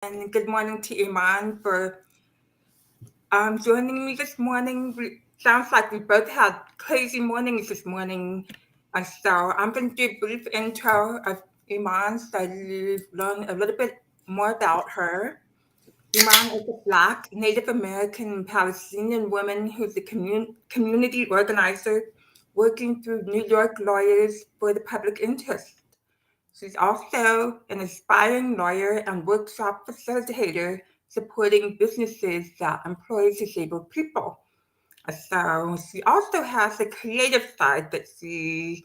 and good morning to Eman for joining me this morning. Sounds like we both had crazy mornings this morning. So I'm going to do a brief intro of Iman so you learn a little bit more about her. Iman is a Black, Native American, and Palestinian woman who's a community organizer working through New York lawyers for the public interest. She's also an aspiring lawyer and workshop facilitator supporting businesses that employ disabled people. So she also has a creative side that she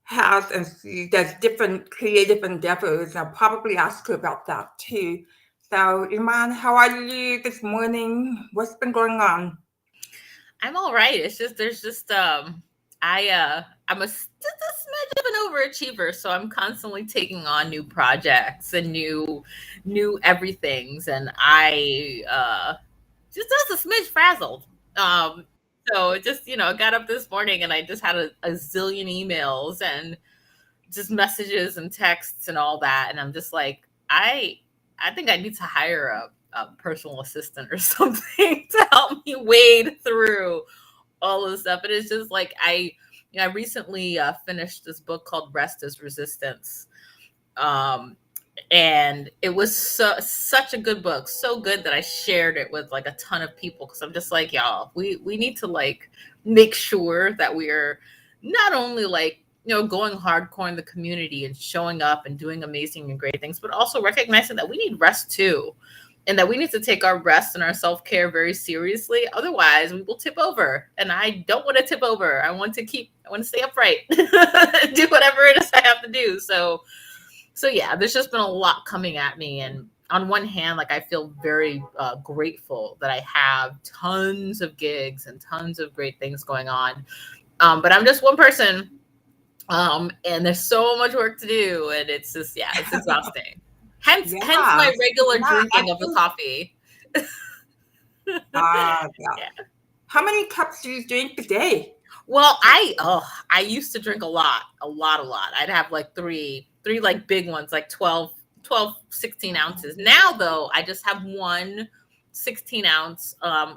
has, and she does different creative endeavors. I'll probably ask her about that too. So, Iman, how are you this morning? What's been going on? I'm all right. It's just there's just I'm just a smidge of an overachiever, so I'm constantly taking on new projects and new everythings, and I just a smidge frazzled. Um, so it just got up this morning and I just had a zillion emails and just messages and texts and all that, and I'm just like I think I need to hire a personal assistant or something to help me wade through all of the stuff. And it's just like I recently finished this book called Rest is Resistance. Um, and it was such a good book, so good that I shared it with like a ton of people because I'm just like, y'all, we need to like make sure that we are not only like going hardcore in the community and showing up and doing amazing and great things, but also recognizing that we need rest too, and that we need to take our rest and our self-care very seriously. Otherwise, we will tip over. And I don't want to tip over. I want to stay upright, do whatever it is I have to do. So yeah, there's just been a lot coming at me. And on one hand, like I feel very grateful that I have tons of gigs and tons of great things going on. But I'm just one person. And there's so much work to do. And it's just, yeah, it's exhausting. Hence Yeah, my regular yeah, I drinking of the think, coffee. yeah. Yeah. How many cups do you drink a day? Well, I used to drink a lot, a lot, a lot. I'd have like three like big ones, like 16 ounces. Now though, I just have one 16 ounce,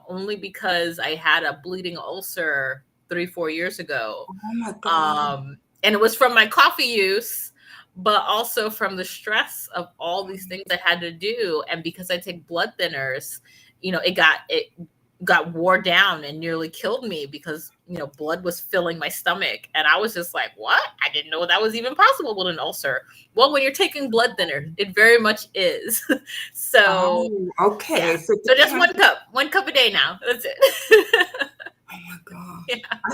only because I had a bleeding ulcer 3, 4 years ago. Oh my God. And it was from my coffee use, but also from the stress of all these things I had to do. And because I take blood thinners, it got wore down and nearly killed me because blood was filling my stomach, and I was just like, what? I didn't know that was even possible with an ulcer. Well, when you're taking blood thinner, it very much is. So Oh, okay. yeah, So it so just depends. one cup a day now, that's it. Oh my gosh.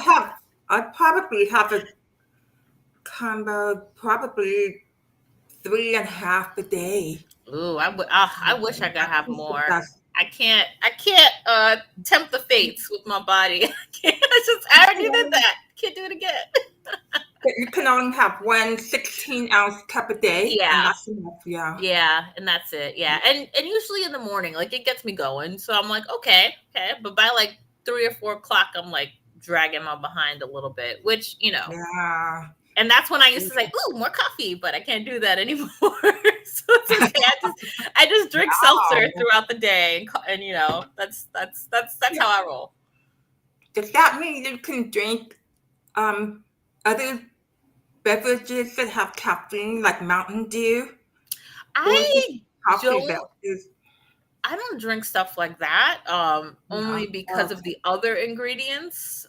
Yeah. I probably have a combo, probably three and a half a day. Ooh, I wish I could That's have just the more. best. I can't tempt the fates with my body. I can't. I already did that. Can't do it again. But you can only have one 16-ounce cup a day, and Yeah. that's enough. Yeah. Yeah, and that's it. Yeah. And usually in the morning, like it gets me going. So I'm like, okay, okay. But by like 3 or 4 o'clock, I'm like dragging my behind a little bit, which. Yeah. And that's when I used to say, "Ooh, more coffee," but I can't do that anymore. So it's okay. I just drink seltzer Wow. throughout the day, and that's Yeah. how I roll. Does that mean you can drink um, other beverages that have caffeine, like Mountain Dew, or just I coffee that don't is, I don't drink stuff like that, yeah, only because of the other ingredients.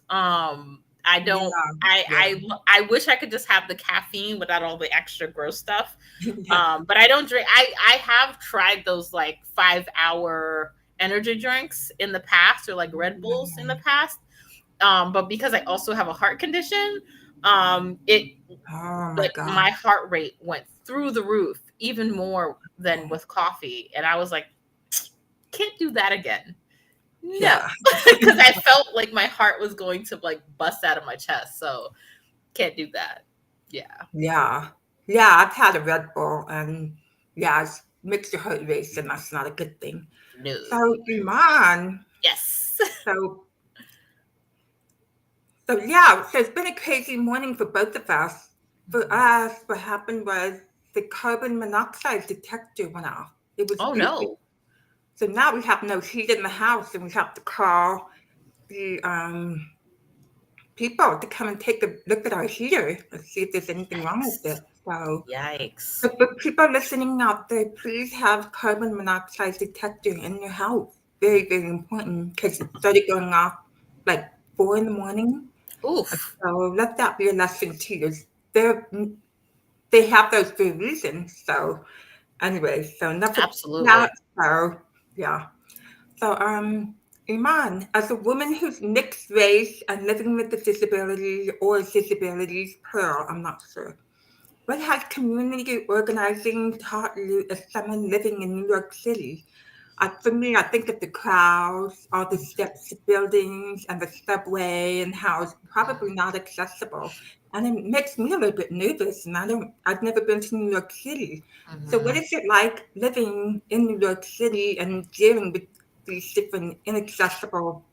I don't. yeah, I yeah, I I wish I could just have the caffeine without all the extra gross stuff. yeah. But I don't drink. I have tried those like 5 hour energy drinks in the past, or like Red Bulls in the past. But because I also have a heart condition, it Oh my like my God. heart rate went through the roof even more than with coffee, and I was like, can't do that again. No, Yeah, because I felt like my heart was going to like bust out of my chest. So can't do that. Yeah. yeah, yeah. I've had a Red Bull, and yeah, it makes your heart race, and that's not a good thing. So, No. Iman, Yes. so yeah, so it's been a crazy morning for both of us. For us, what happened was the carbon monoxide detector went off. It was Oh freezing. no. So now we have no heat in the house, and we have to call the people to come and take a look at our heater and see if there's anything wrong with Yikes. it. So, Yikes. for people listening out there, please have carbon monoxide detector in your house. Very, very important because it started going off like 4 in the morning. Oof. So let that be a lesson to you. They're, they have those for a reason. So anyway, so enough of that. Absolutely. So yeah. So Iman, as a woman who's mixed race and living with a disability or disabilities, plural, I'm not sure. What has community organizing taught you as someone living in New York City? For me, I think of the crowds, all the steps to buildings, and the subway, and how it's probably not accessible. And it makes me a little bit nervous, and I've never been to New York City. So, what Mm-hmm. is it like living in New York City and dealing with these different inaccessible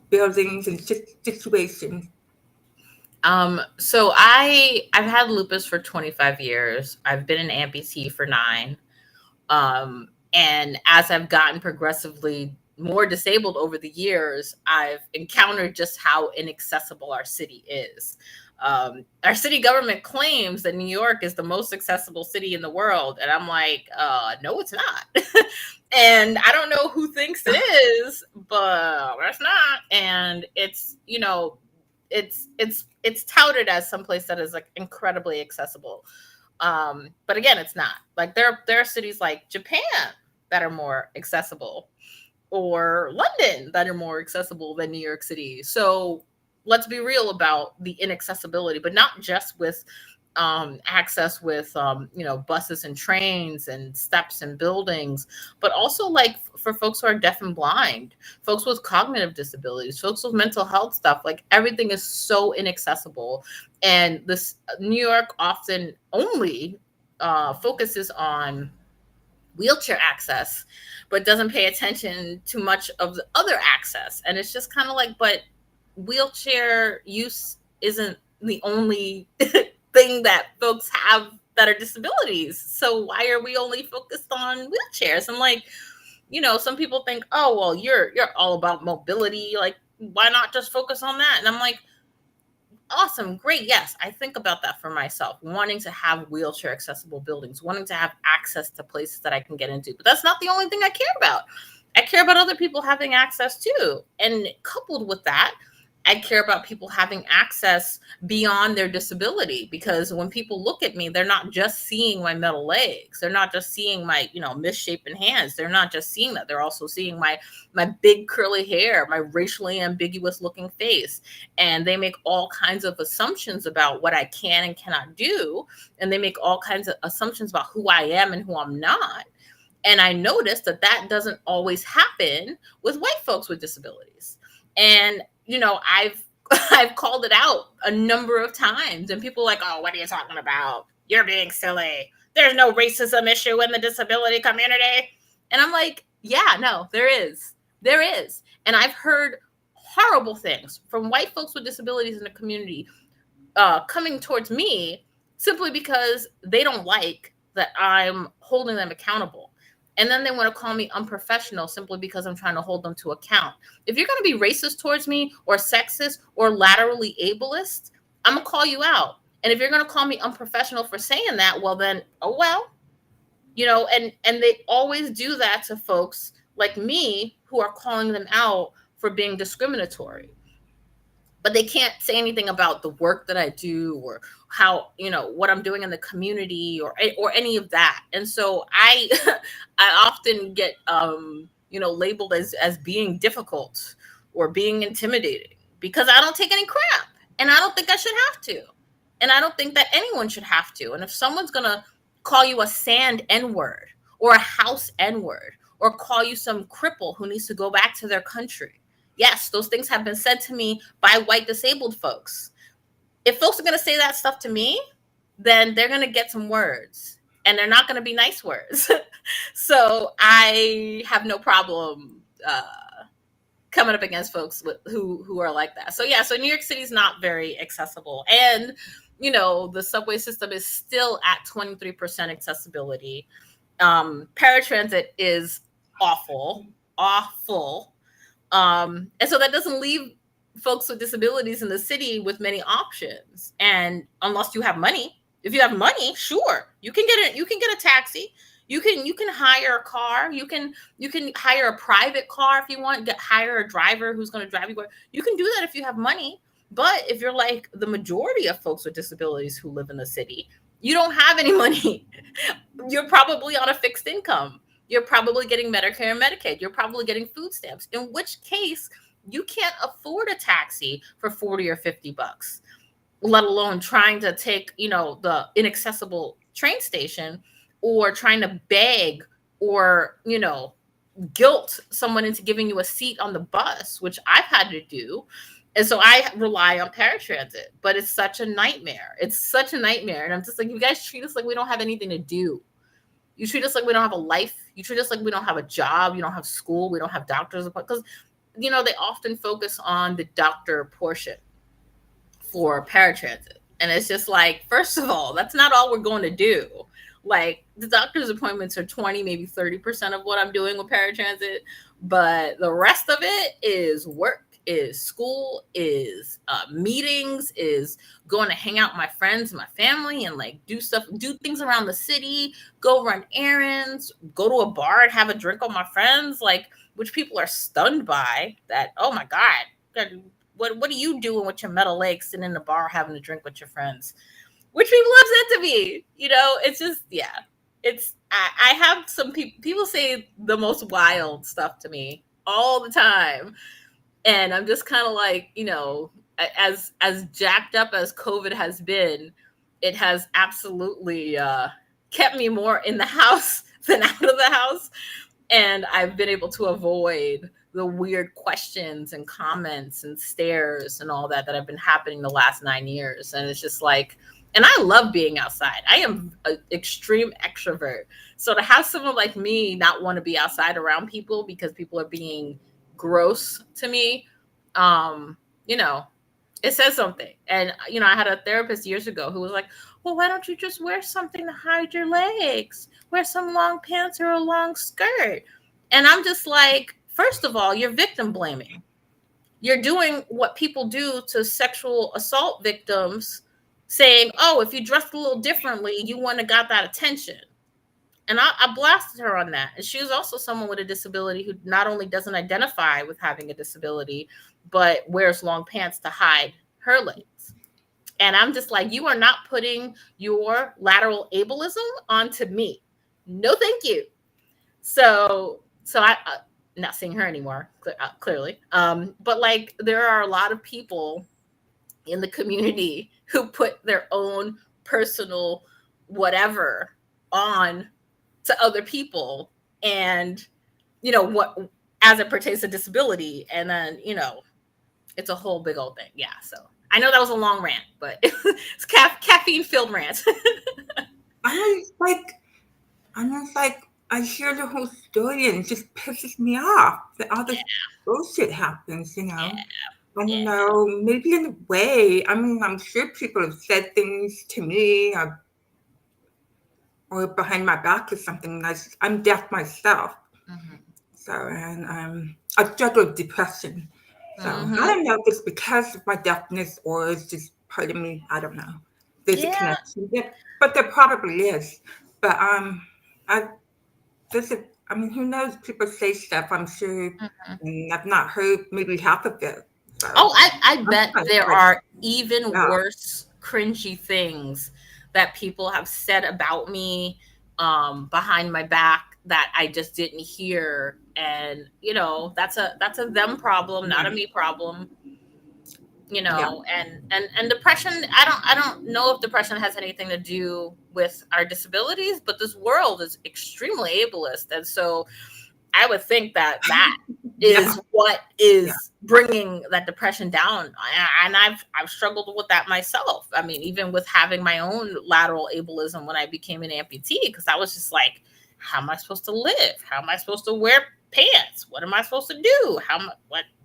buildings and situations? So I've had lupus for 25 years. I've been an amputee for 9. And as I've gotten progressively more disabled over the years, I've encountered just how inaccessible our city is. Our city government claims that New York is the most accessible city in the world. And I'm like, no, it's not. And I don't know who thinks it is, but it's not. And it's, it's touted as someplace that is like incredibly accessible. But again, it's not. Like there are cities like Japan that are more accessible, or London that are more accessible than New York City. So let's be real about the inaccessibility, but not just with access with buses and trains and steps and buildings, but also like for folks who are deaf and blind, folks with cognitive disabilities, folks with mental health stuff. Like everything is so inaccessible, and this New York often only focuses on wheelchair access, but doesn't pay attention to much of the other access. And it's just kind of like, but wheelchair use isn't the only thing that folks have that are disabilities. So why are we only focused on wheelchairs? And like, some people think, oh, well, you're all about mobility. Like, why not just focus on that? And I'm like, awesome, great. Yes, I think about that for myself, wanting to have wheelchair accessible buildings, wanting to have access to places that I can get into. But that's not the only thing I care about. I care about other people having access too. And coupled with that, I care about people having access beyond their disability, because when people look at me, they're not just seeing my metal legs. They're not just seeing my, misshapen hands. They're not just seeing that. They're also seeing my big curly hair, my racially ambiguous looking face. And they make all kinds of assumptions about what I can and cannot do. And they make all kinds of assumptions about who I am and who I'm not. And I noticed that doesn't always happen with white folks with disabilities. And, I've I've called it out a number of times, and people are like, oh, what are you talking about? You're being silly. There's no racism issue in the disability community. And I'm like, yeah, no, there is. There is. And I've heard horrible things from white folks with disabilities in the community coming towards me simply because they don't like that I'm holding them accountable. And then they want to call me unprofessional simply because I'm trying to hold them to account. If you're going to be racist towards me or sexist or laterally ableist, I'm going to call you out. And if you're going to call me unprofessional for saying that, well then, oh well. And they always do that to folks like me who are calling them out for being discriminatory. But they can't say anything about the work that I do, or how, what I'm doing in the community, or any of that. And so I I often get labeled as being difficult or being intimidating because I don't take any crap, and I don't think I should have to. And I don't think that anyone should have to. And if someone's going to call you a sand N-word or a house N-word, or call you some cripple who needs to go back to their country, yes, those things have been said to me by white disabled folks. If folks are going to say that stuff to me, then they're going to get some words, and they're not going to be nice words. So I have no problem coming up against folks who are like that. So yeah, so New York City is not very accessible. And, the subway system is still at 23% accessibility. paratransit is awful. And so that doesn't leave folks with disabilities in the city with many options. And unless you have money, if you have money, sure, you can get a taxi. You can hire a car. You can hire a private car if you want. Hire a driver who's going to drive you. You can do that if you have money. But if you're like the majority of folks with disabilities who live in the city, you don't have any money. You're probably on a fixed income. You're probably getting Medicare and Medicaid. You're probably getting food stamps, in which case you can't afford a taxi for 40 or 50 bucks, let alone trying to take, the inaccessible train station, or trying to beg or, guilt someone into giving you a seat on the bus, which I've had to do. And so I rely on paratransit, but it's such a nightmare. It's such a nightmare. And I'm just like, you guys treat us like we don't have anything to do. You treat us like we don't have a life. You treat us like we don't have a job. You don't have school. We don't have doctors. Because, they often focus on the doctor portion for paratransit. And it's just like, first of all, that's not all we're going to do. Like, the doctor's appointments are 20, maybe 30% of what I'm doing with paratransit. But the rest of it is work, is school, is meetings, is going to hang out with my friends, my family, and like do things around the city, go run errands, go to a bar and have a drink with my friends, like, which people are stunned by that. Oh my God, what are you doing with your metal legs sitting in the bar having a drink with your friends? Which people have said to me, it's just, yeah, it's, I have some people say the most wild stuff to me all the time. And I'm just kind of like, as jacked up as COVID has been, it has absolutely kept me more in the house than out of the house. And I've been able to avoid the weird questions and comments and stares and all that have been happening the last 9 years. And it's just like, and I love being outside. I am an extreme extrovert. So to have someone like me not want to be outside around people because people are being gross to me, it says something. And I had a therapist years ago who was like, well, why don't you just wear something to hide your legs? Wear some long pants or a long skirt. And I'm just like, first of all, you're victim blaming. You're doing what people do to sexual assault victims, saying, oh, if you dressed a little differently, you wouldn't have got that attention. And I blasted her on that. And she was also someone with a disability who not only doesn't identify with having a disability, but wears long pants to hide her legs. And I'm just like, you are not putting your lateral ableism onto me. No, thank you. So I not seeing her anymore, clearly. But like, there are a lot of people in the community who put their own personal whatever on to other people, and what, as it pertains to disability, and then it's a whole big old thing. Yeah, so I know that was a long rant, but it's caffeine filled rant. I'm just like I hear the whole story and it just pisses me off that all this bullshit happens. I don't know, maybe in a way, I mean, I'm sure people have said things to me or behind my back or something. I'm deaf myself. Mm-hmm. So, and I struggle with depression. So I don't know if it's because of my deafness or it's just part of me. I don't know. There's a connection there, but there probably is. But I mean, who knows? People say stuff, I'm sure, and I've not heard maybe half of it. So, I bet there are even worse cringy things that people have said about me behind my back that I just didn't hear. And that's a them problem, not a me problem. And depression, I don't know if depression has anything to do with our disabilities, but this world is extremely ableist. And so I would think that is what is bringing that depression down. And I've struggled with that myself. I mean, even with having my own lateral ableism when I became an amputee, because I was just like, how am I supposed to live? How am I supposed to wear pants? What am I supposed to do?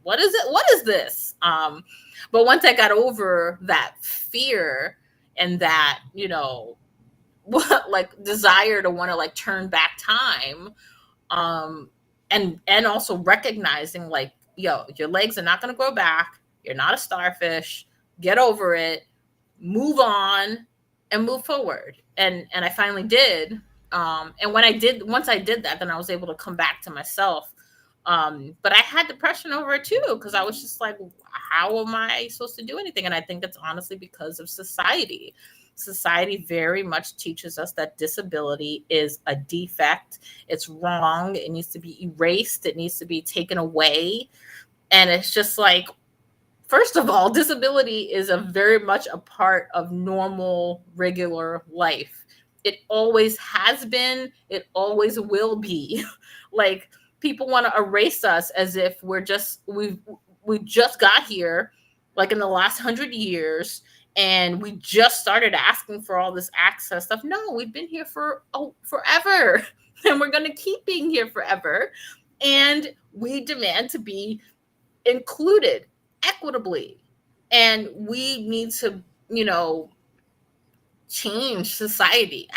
What is it? What is this? But once I got over that fear and that, like desire to want to like turn back time. And also recognizing like, yo, your legs are not going to grow back. You're not a starfish. Get over it, move on, and move forward. And I finally did. And once I did that, then I was able to come back to myself. But I had depression over it too, because I was just like, how am I supposed to do anything? And I think it's honestly because of society. Society very much teaches us that disability is a defect. It's wrong. It needs to be erased. It needs to be taken away. And it's just like, first of all, disability is a very much a part of normal, regular life. It always has been. It always will be. Like, people want to erase us as if we just got here, like in the last 100 years, and we just started asking for all this access stuff. No, we've been here for forever, and we're going to keep being here forever. And we demand to be included equitably, and we need to, change society.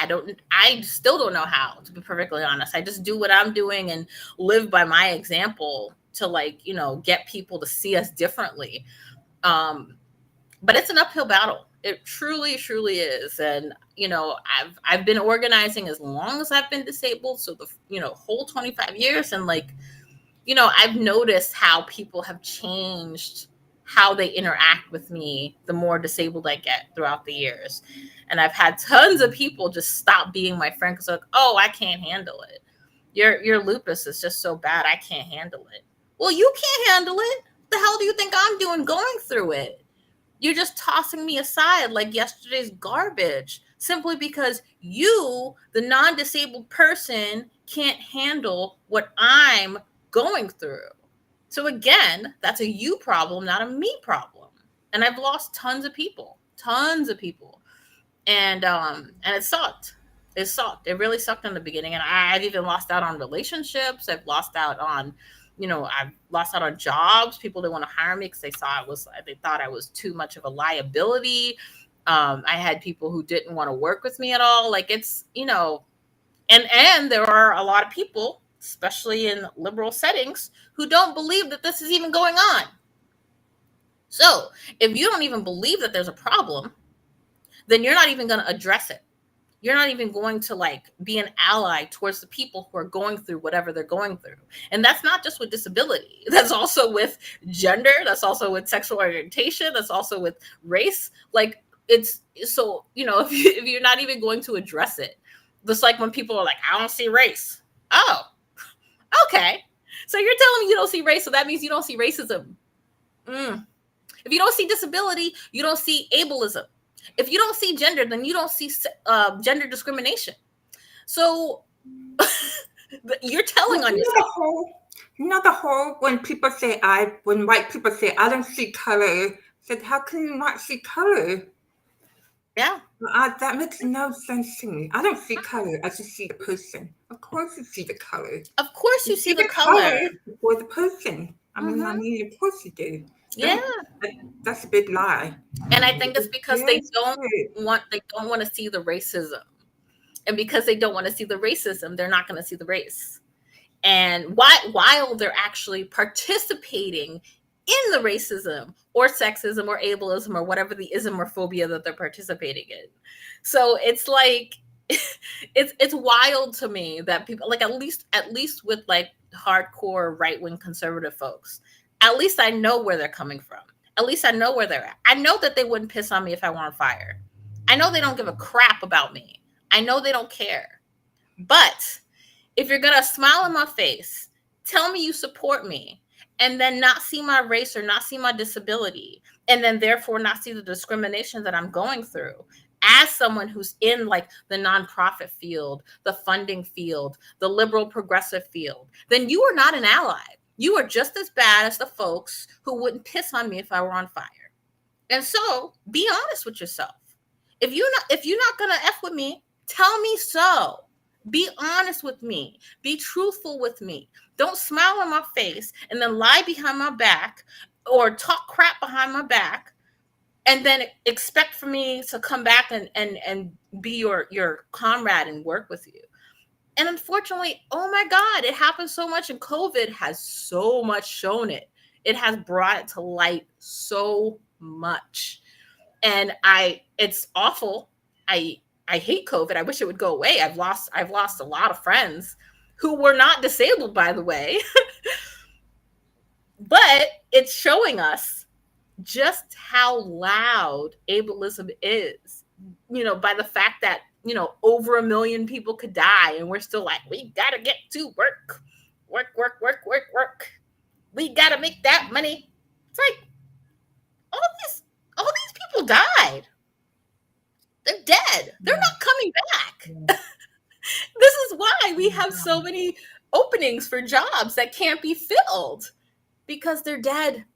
I still don't know how, to be perfectly honest. I just do what I'm doing and live by my example to, like, get people to see us differently. But it's an uphill battle. It truly, truly is. And I've been organizing as long as I've been disabled, so the whole 25 years. And like, I've noticed how people have changed how they interact with me the more disabled I get throughout the years. And I've had tons of people just stop being my friend because, like, oh, I can't handle it. Your lupus is just so bad, I can't handle it. Well, you can't handle it. The hell do you think I'm doing going through it? You're just tossing me aside like yesterday's garbage simply because you, the non-disabled person, can't handle what I'm going through. So again, that's a you problem, not a me problem. And I've lost tons of people. And it sucked. It really sucked in the beginning. And I've even lost out on relationships. I've lost out on, I've lost out on jobs. People didn't want to hire me because they thought I was too much of a liability. I had people who didn't want to work with me at all. Like, it's, and there are a lot of people, especially in liberal settings, who don't believe that this is even going on. So if you don't even believe that there's a problem, then you're not even going to address it. You're not even going to, like, be an ally towards the people who are going through whatever they're going through. And that's not just with disability. That's also with gender. That's also with sexual orientation. That's also with race. Like, it's so, if you're not even going to address it, just like when people are like, I don't see race. Oh, okay. So you're telling me you don't see race, so that means you don't see racism. If you don't see disability, you don't see ableism. If you don't see gender, then you don't see gender discrimination. So you're telling on yourself. The whole when white people say I don't see color, said how can you not see color? Yeah. That makes no sense to me. I don't see color. I just see the person. Of course you see the color. Of course you see the color. For the person. I mean, of course you do. Yeah. That's a big lie. And I think it's because they don't want to see the racism. And because they don't want to see the racism, they're not going to see the race. And while they're actually participating in the racism or sexism or ableism or whatever the ism or phobia that they're participating in. So it's like, it's wild to me that people, like, at least with like hardcore right-wing conservative folks, at least I know where they're coming from. At least I know where they're at. I know that they wouldn't piss on me if I were on fire. I know they don't give a crap about me. I know they don't care. But if you're going to smile in my face, tell me you support me, and then not see my race or not see my disability, and then therefore not see the discrimination that I'm going through as someone who's in, like, the nonprofit field, the funding field, the liberal progressive field, then you are not an ally. You are just as bad as the folks who wouldn't piss on me if I were on fire. And so be honest with yourself. If you're not going to F with me, tell me so. Be honest with me. Be truthful with me. Don't smile in my face and then lie behind my back or talk crap behind my back and then expect for me to come back and be your comrade and work with you. And unfortunately, oh my God, it happens so much, and COVID has so much shown it. It has brought it to light so much. And it's awful. I hate COVID. I wish it would go away. I've lost a lot of friends who were not disabled, by the way. But it's showing us just how loud ableism is, by the fact that, over 1 million people could die, and we're still like, we got to get to work. We got to make that money. It's like, all these people died. They're dead. They're not coming back. This is why we have so many openings for jobs that can't be filled, because they're dead.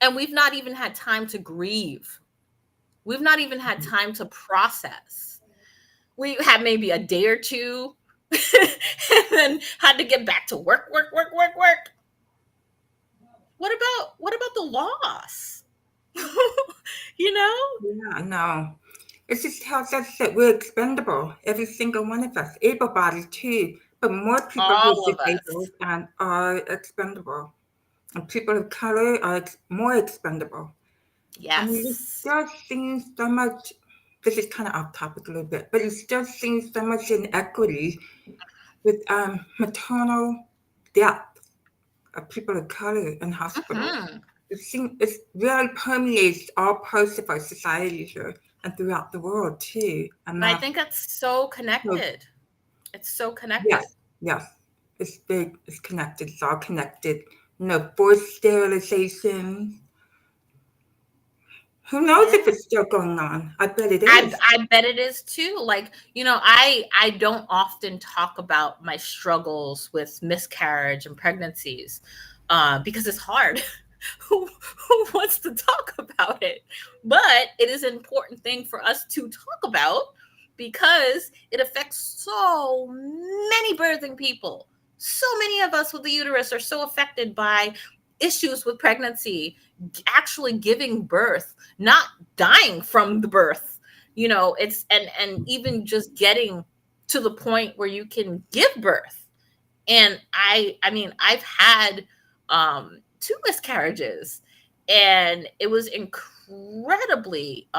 And we've not even had time to grieve. We've not even had time to process. We had maybe a day or two and then had to get back to work. What about the loss? Yeah, no. It just tells us that we're expendable, every single one of us, able-bodied too, but more people who All are of us. disabled and are expendable. And people of color are more expendable. I mean, you're Yes. still seeing so much, this is kind of off topic a little bit, but you're still seeing so much inequity with maternal death of people of color in hospitals. Mhm. It really permeates all parts of our society here and throughout the world too. And I that's think that's so so, connected. It's so connected. yes, it's big, it's connected, it's all connected. Forced sterilization. Who knows if Yeah. it's still going on? I bet it I is. I bet it is too. Like, I don't often talk about my struggles with miscarriage and pregnancies, because it's hard. Who wants to talk about it? But it is an important thing for us to talk about, because it affects so many birthing people. So many of us with the uterus are so affected by issues with pregnancy, actually giving birth, not dying from the birth. It's and even just getting to the point where you can give birth. And I mean, I've had 2 miscarriages, and it was incredibly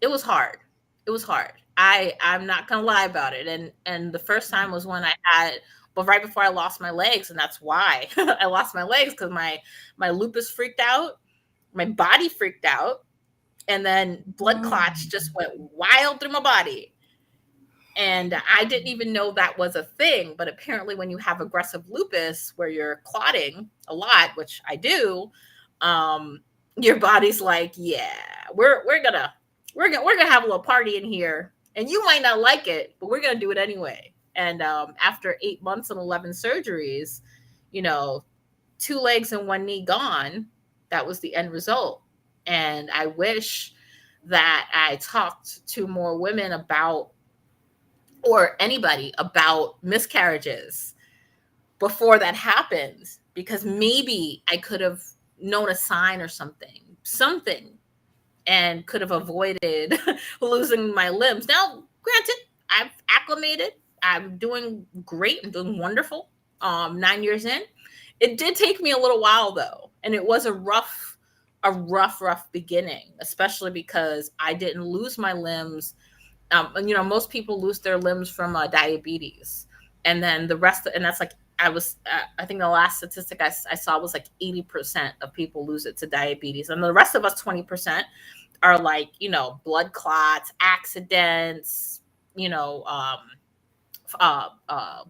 it was hard. It was hard. I'm not gonna lie about it. And the first time was when I had, but right before I lost my legs, and that's why I lost my legs, because my lupus freaked out, my body freaked out, and then blood clots just went wild through my body. And I didn't even know that was a thing, but apparently when you have aggressive lupus where you're clotting a lot, which I do, your body's like, yeah, we're gonna have a little party in here, and you might not like it, but we're gonna do it anyway. And after 8 months and 11 surgeries, 2 legs and 1 knee gone, that was the end result. And I wish that I talked to more women about, or anybody about, miscarriages before that happened, because maybe I could have known a sign or something, and could have avoided losing my limbs. Now, granted, I've acclimated. I'm doing great. I'm doing wonderful. 9 years in. It did take me a little while though, and it was a rough beginning, especially because I didn't lose my limbs. Most people lose their limbs from diabetes, and then the rest, and that's like, I think the last statistic I saw was like 80% of people lose it to diabetes, and the rest of us, 20%, are like, blood clots, accidents,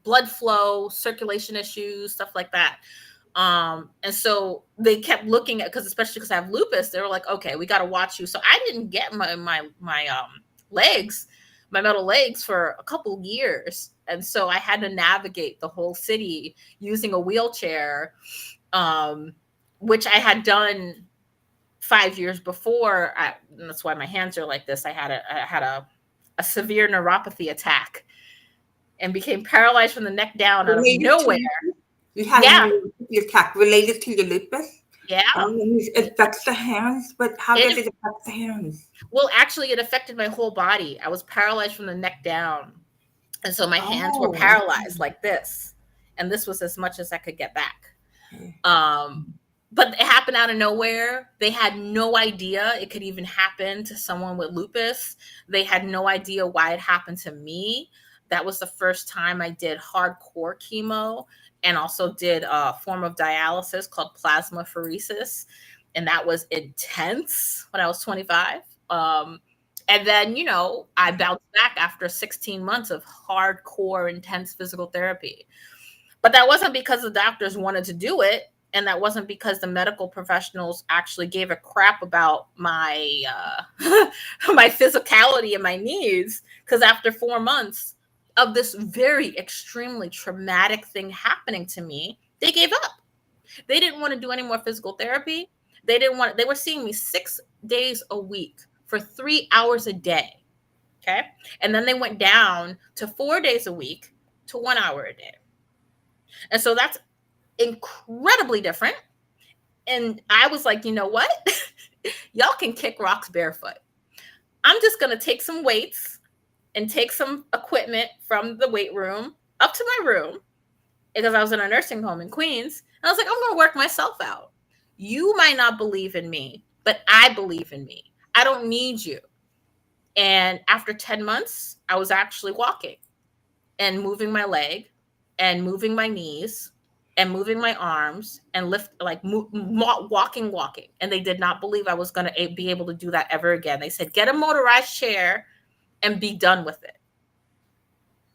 blood flow, circulation issues, stuff like that. And so they kept looking at, because especially because I have lupus, they were like, okay, we got to watch you. So I didn't get my legs, my metal legs, for a couple years. And so I had to navigate the whole city using a wheelchair, which I had done 5 years before. And that's why my hands are like this. I had a severe neuropathy attack and became paralyzed from the neck down out of Related nowhere. to you had a Yeah. neuropathy attack related to your lupus? Yeah. It affects the hands, but how does It it affect the hands? Well, actually, it affected my whole body. I was paralyzed from the neck down. And so my hands were Oh, paralyzed like this. And this was as much as I could get back. okay. Um, but it happened out of nowhere. They had no idea it could even happen to someone with lupus. They had no idea why it happened to me. That was the first time I did hardcore chemo and also did a form of dialysis called plasmapheresis. And that was intense when I was 25. And then, I bounced back after 16 months of hardcore, intense physical therapy. But that wasn't because the doctors wanted to do it. And that wasn't because the medical professionals actually gave a crap about my my physicality and my needs. Because after 4 months of this very extremely traumatic thing happening to me, they gave up. They didn't want to do any more physical therapy. They were seeing me 6 days a week for 3 hours a day. Okay. And then they went down to 4 days a week to 1 hour a day. And so that's incredibly different. And I was like, you know what? Y'all can kick rocks barefoot. I'm just going to take some weights and take some equipment from the weight room up to my room because I was in a nursing home in Queens. And I was like, I'm going to work myself out. You might not believe in me, but I believe in me. I don't need you. And after 10 months, I was actually walking and moving my leg and moving my knees and moving my arms and walking. And they did not believe I was going to be able to do that ever again. They said, get a motorized chair and be done with it.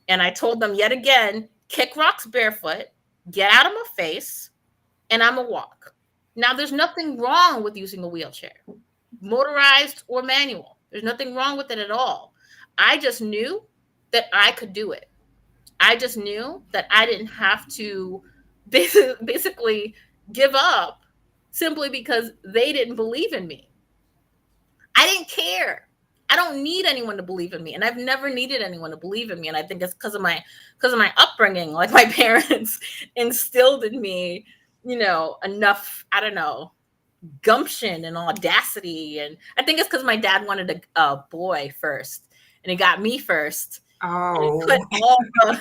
And I told them yet again, kick rocks barefoot, get out of my face, and I'm a walk. Now, there's nothing wrong with using a wheelchair, motorized or manual. There's nothing wrong with it at all. I just knew that I could do it. I just knew that I didn't have to basically give up simply because they didn't believe in me. I didn't care. I don't need anyone to believe in me, and I've never needed anyone to believe in me. And I think it's because of my upbringing. Like my parents instilled in me, enough. I don't know, gumption and audacity. And I think it's because my dad wanted a boy first, and he got me first. And he put Oh,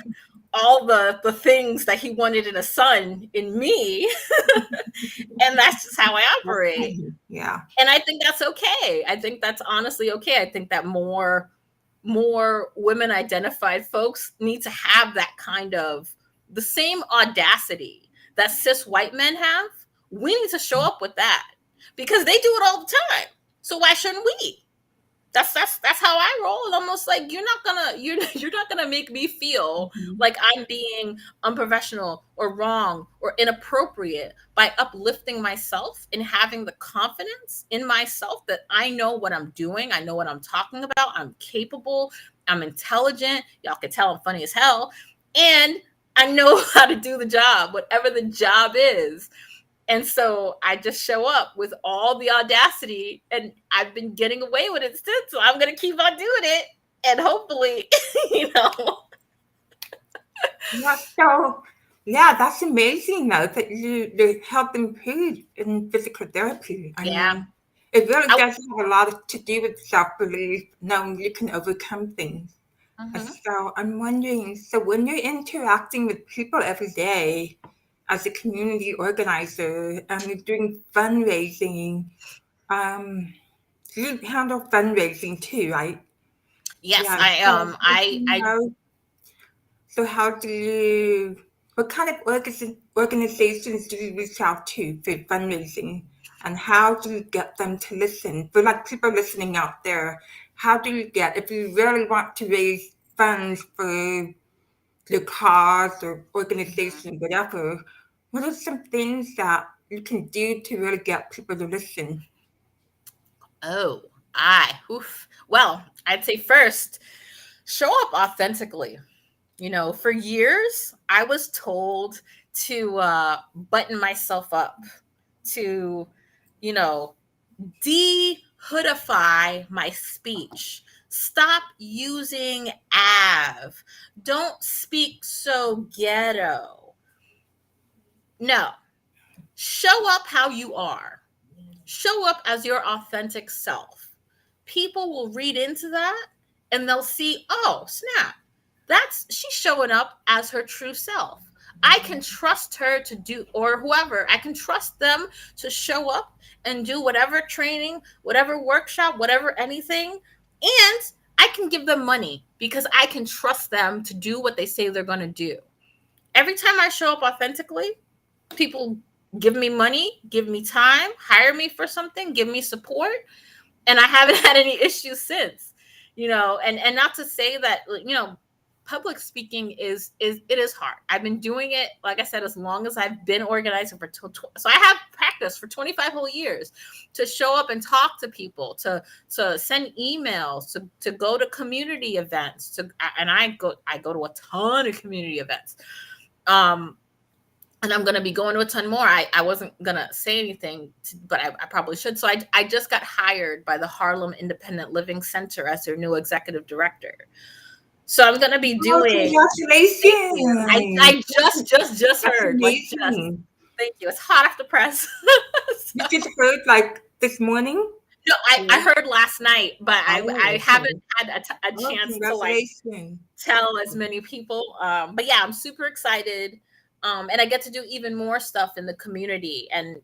all the things that he wanted in a son in me. And that's just how I operate. yeah. And I think that's okay. I think that's honestly okay. I think that more women identified folks need to have that kind of the same audacity that cis white men have. We need to show up with that because they do it all the time. So why shouldn't we? That's how I roll. And almost like you're not gonna make me feel like I'm being unprofessional or wrong or inappropriate by uplifting myself and having the confidence in myself that I know what I'm doing, I know what I'm talking about, I'm capable, I'm intelligent. Y'all can tell I'm funny as hell, and I know how to do the job, whatever the job is. And so I just show up with all the audacity, and I've been getting away with it since. So I'm going to keep on doing it. And hopefully, you know. Yeah, so yeah, that's amazing though that you help improve in physical therapy. I Yeah. mean, it really I, does have a lot to do with self-belief, knowing you can overcome things. mm-hmm. So I'm wondering, so when you're interacting with people every day as a community organizer and you're doing fundraising, you handle fundraising too, right? Yes, Yeah. So, so how do you, what kind of organizations do you reach out to for fundraising? And how do you get them to listen? For like people listening out there, how do you get, if you really want to raise funds for your cause or organization, whatever, what are some things that you can do to really get people to listen? Oh, oof. Well, I'd say first, show up authentically. For years, I was told to button myself up, to, you know, de-hoodify my speech. Stop using av. Don't speak so ghetto. No, Show up how you are. Show up as your authentic self. People will read into that and they'll see, oh, snap. She's showing up as her true self. I can trust her to do, or whoever, I can trust them to show up and do whatever training, whatever workshop, whatever anything. And I can give them money because I can trust them to do what they say they're going to do. Every time I show up authentically, people give me money, give me time, hire me for something, give me support. And I haven't had any issues since, and not to say that, public speaking is hard. I've been doing it, like I said, as long as I've been organizing so I have practiced for 25 whole years to show up and talk to people, to send emails, to go to community events, and I go to a ton of community events. And I'm going to be going to a ton more. I wasn't going to say anything, but I probably should. So I just got hired by the Harlem Independent Living Center as their new executive director. So I'm going to be doing. Congratulations! I just heard. Like, thank you. It's hot off the press. You just heard like this morning? No, I heard last night, but I haven't had a chance to like tell as many people. But yeah, I'm super excited. And I get to do even more stuff in the community. And,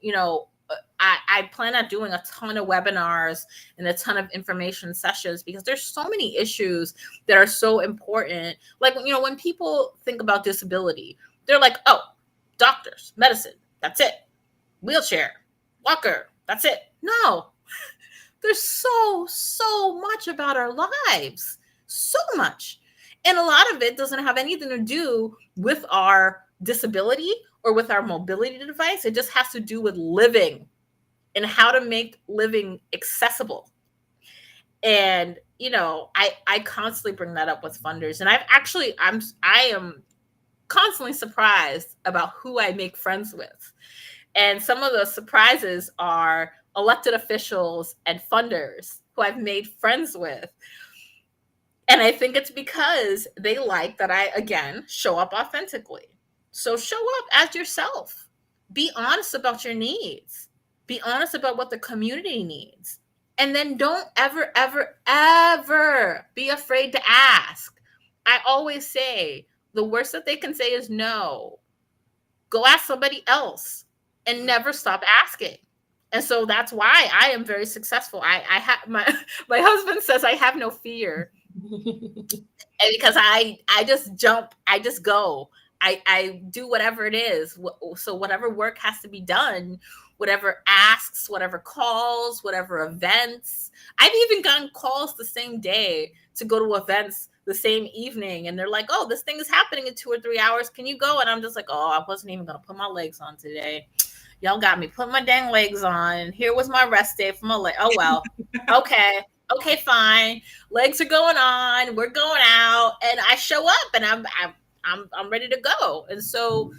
I plan on doing a ton of webinars and a ton of information sessions because there's so many issues that are so important. Like, when people think about disability, they're like, oh, doctors, medicine, that's it. Wheelchair, walker, that's it. No, there's so much about our lives, so much. And a lot of it doesn't have anything to do with our disability or with our mobility device. It just has to do with living and how to make living accessible. And, I constantly bring that up with funders. And I am constantly surprised about who I make friends with. And some of the surprises are elected officials and funders who I've made friends with. And I think it's because they like that I, again, show up authentically. So show up as yourself. Be honest about your needs. Be honest about what the community needs. And then don't ever, ever, ever be afraid to ask. I always say the worst that they can say is no. Go ask somebody else and never stop asking. And so that's why I am very successful. I have my husband says I have no fear. And because I just jump, I just go. I do whatever it is. So whatever work has to be done, whatever asks, whatever calls, whatever events. I've even gotten calls the same day to go to events the same evening. And they're like, oh, this thing is happening in 2 or 3 hours. Can you go? And I'm just like, oh, I wasn't even going to put my legs on today. Y'all got me put my dang legs on. Here was my rest day for my leg. Oh, well. Okay, fine. Legs are going on. We're going out. And I show up and I'm ready to go. And so,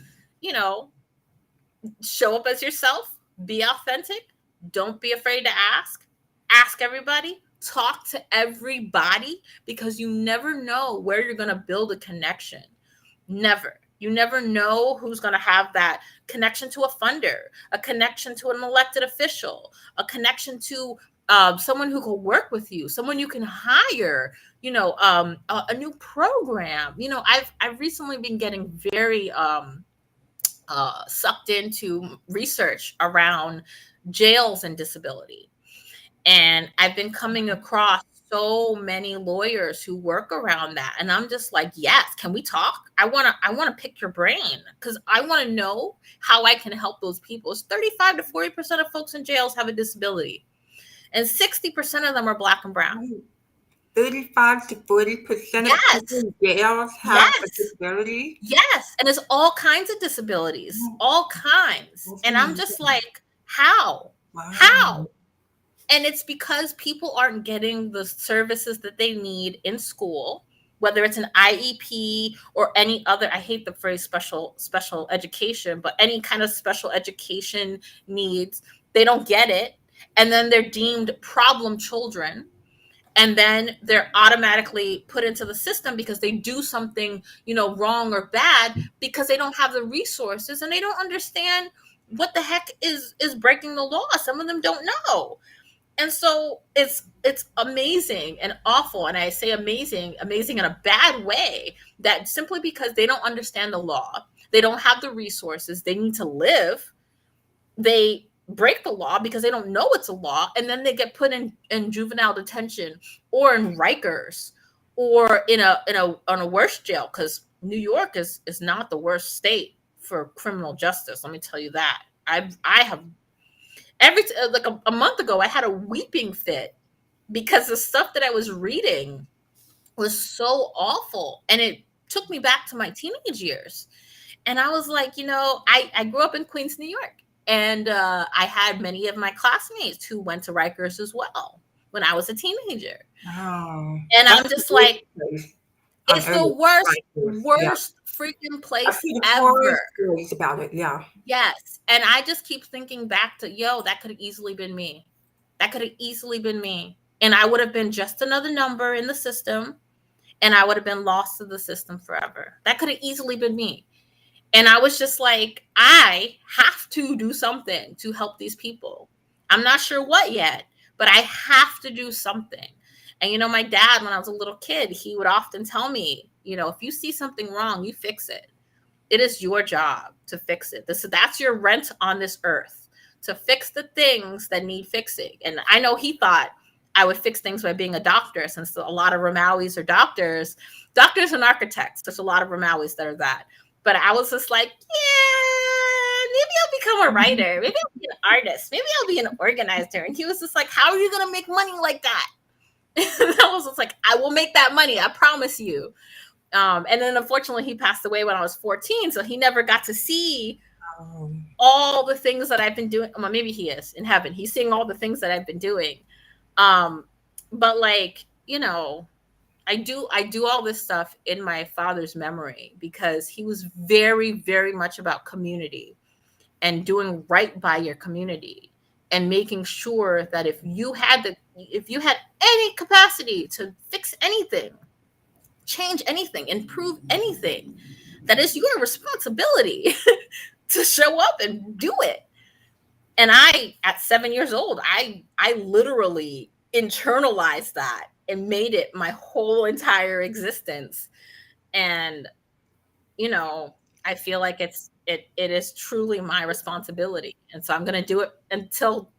show up as yourself, be authentic. Don't be afraid to ask everybody, talk to everybody, because you never know where you're going to build a connection. Never. You never know who's going to have that connection to a funder, a connection to an elected official, a connection to someone who can work with you, someone you can hire, a new program. I've recently been getting very sucked into research around jails and disability. And I've been coming across so many lawyers who work around that. And I'm just like, yes, can we talk? I want to pick your brain because I want to know how I can help those people. It's 35 to 40% of folks in jails have a disability. And 60% of them are Black and brown. 35 to 40% of people in jails have a disability? Yes. And it's all kinds of disabilities, all kinds. And I'm just like, how? Wow. How? And it's because people aren't getting the services that they need in school, whether it's an IEP or any other, I hate the phrase special education, but any kind of special education needs, they don't get it. And then they're deemed problem children. And then they're automatically put into the system because they do something, wrong or bad, because they don't have the resources and they don't understand what the heck is breaking the law. Some of them don't know. And so it's amazing and awful, and I say amazing in a bad way, that simply because they don't understand the law, they don't have the resources they need to live, they break the law because they don't know it's a law, and then they get put in juvenile detention or in Rikers or in a worse jail, because New York is not the worst state for criminal justice. Let me tell you that. I have like a month ago, I had a weeping fit because the stuff that I was reading was so awful. And it took me back to my teenage years. And I was like, I grew up in Queens, New York. And I had many of my classmates who went to Rikers as well when I was a teenager. Oh, and I'm just like, it's the worst freaking place ever. Stories about it, yeah. Yes. And I just keep thinking back to, that could have easily been me. That could have easily been me. And I would have been just another number in the system, and I would have been lost to the system forever. That could have easily been me. And I was just like, I have to do something to help these people. I'm not sure what yet, but I have to do something. And, my dad, when I was a little kid, he would often tell me, if you see something wrong, you fix it. It is your job to fix it. That's your rent on this earth, to fix the things that need fixing. And I know he thought I would fix things by being a doctor, since a lot of Rimawis are doctors and architects. There's a lot of Rimawis that are that. But I was just like, maybe I'll become a writer. Maybe I'll be an artist. Maybe I'll be an organizer. And he was just like, how are you going to make money like that? And I was just like, I will make that money. I promise you. And then unfortunately he passed away when I was 14. So he never got to see all the things that I've been doing. Well, maybe he is in heaven. He's seeing all the things that I've been doing. But like, I do all this stuff in my father's memory, because he was very, very much about community and doing right by your community, and making sure that if you had any capacity to fix anything, change anything, improve anything, that is your responsibility to show up and do it. And I, at 7 years old, I literally internalized that and made it my whole entire existence. And, I feel like it is truly my responsibility. And so I'm going to do it until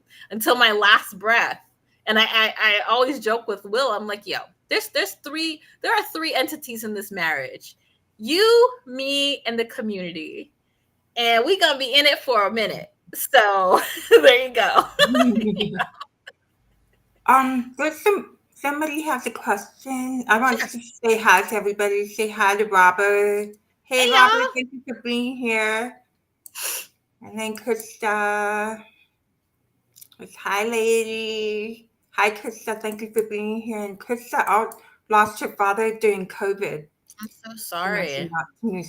my last breath. And I always joke with Will. I'm like, there are three entities in this marriage: you, me, and the community. And we're going to be in it for a minute. So there you go. Somebody has a question. I want to say hi to everybody. Say hi to Robert. Hey Robert, y'all. Thank you for being here. And then Krista. Hi, lady. Hi, Krista. Thank you for being here. And Krista lost her father during COVID. I'm so sorry.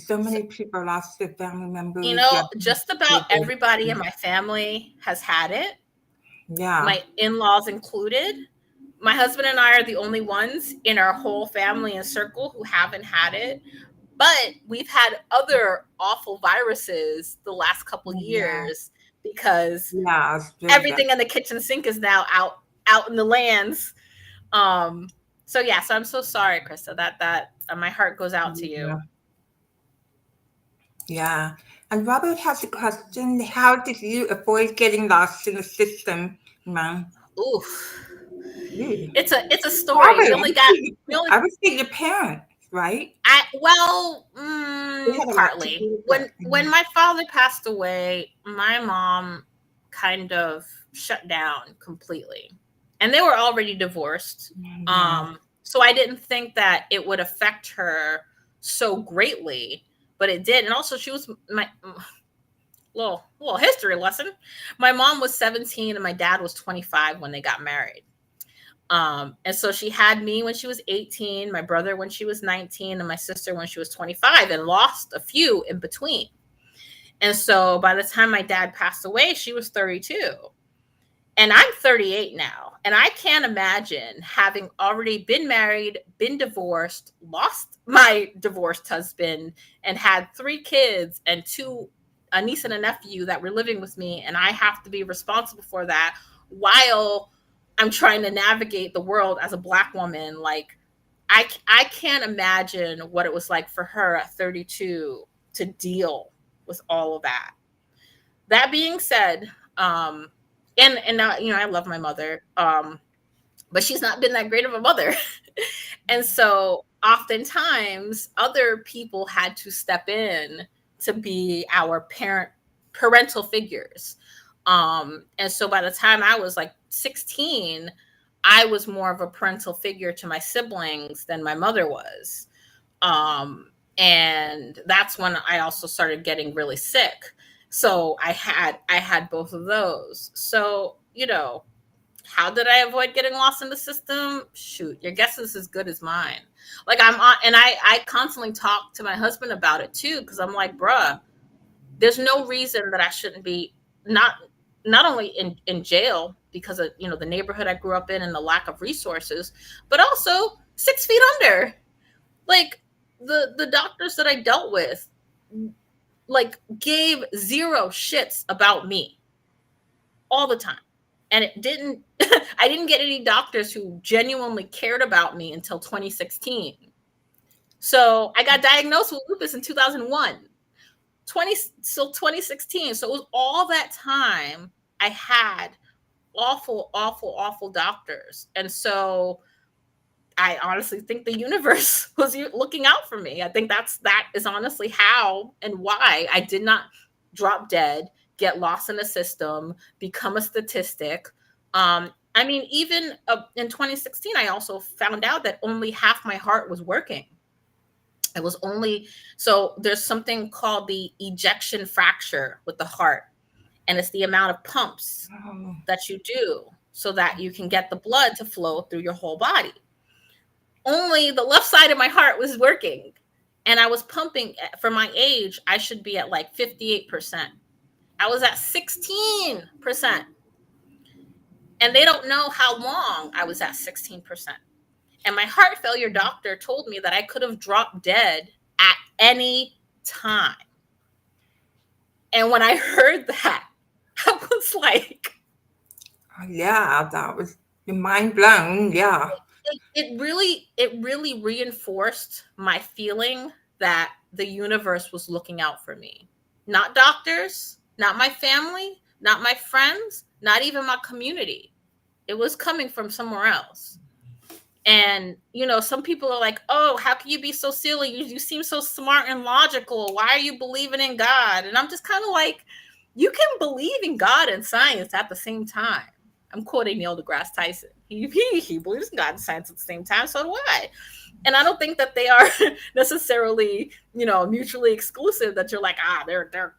So many people lost their family members. Just about everybody in my family has had it. Yeah. My in-laws included. My husband and I are the only ones in our whole family and circle who haven't had it. But we've had other awful viruses the last couple years, because everything in the kitchen sink is now out in the lands. So I'm so sorry, Krista, that my heart goes out to you. Yeah. And Robert has a question. How did you avoid getting lost in the system, man? Oof. It's a story. Robert, I would say your parents, right? Partly. When my father passed away, my mom kind of shut down completely. And they were already divorced. So I didn't think that it would affect her so greatly, but it did. And also, she was my little history lesson. My mom was 17 and my dad was 25 when they got married. And so she had me when she was 18, my brother when she was 19, and my sister when she was 25, and lost a few in between. And so by the time my dad passed away, she was 32. And I'm 38 now. And I can't imagine having already been married, been divorced, lost my divorced husband, and had 3 kids and 2 a niece and a nephew that were living with me, and I have to be responsible for that while I'm trying to navigate the world as a Black woman. Like, I can't imagine what it was like for her at 32 to deal with all of that. That being said, and I love my mother, but she's not been that great of a mother. And so oftentimes other people had to step in to be our parental figures. And so by the time I was like 16, I was more of a parental figure to my siblings than my mother was. And that's when I also started getting really sick. So I had both of those. So, how did I avoid getting lost in the system? Shoot, your guess is as good as mine. Like, I'm on, and I constantly talk to my husband about it too, because I'm like, bruh, there's no reason that I shouldn't be not only in jail because of the neighborhood I grew up in and the lack of resources, but also 6 feet under. Like, the doctors that I dealt with, like, gave zero shits about me all the time. And it didn't I didn't get any doctors who genuinely cared about me until 2016. So I got diagnosed with lupus in 2001. 2016. So it was all that time I had awful, awful, awful doctors. And so I honestly think the universe was looking out for me. I think that is honestly how and why I did not drop dead, get lost in the system, become a statistic. I mean, even in 2016, I also found out that only half my heart was working. It was only, so there's something called the ejection fracture with the heart, and it's the amount of pumps that you do so that you can get the blood to flow through your whole body. Only the left side of my heart was working, and I was pumping. For my age, I should be at like 58%. I was at 16%. And they don't know how long I was at 16%. And my heart failure doctor told me that I could have dropped dead at any time. And when I heard that, I was like, yeah, that was mind blown. Yeah. It really reinforced my feeling that the universe was looking out for me. Not doctors, not my family, not my friends, not even my community. It was coming from somewhere else. And, some people are like, oh, how can you be so silly? You seem so smart and logical. Why are you believing in God? And I'm just kind of like, you can believe in God and science at the same time. I'm quoting Neil deGrasse Tyson. He believes in God and science at the same time. So do I. And I don't think that they are necessarily, mutually exclusive, that you're like, they're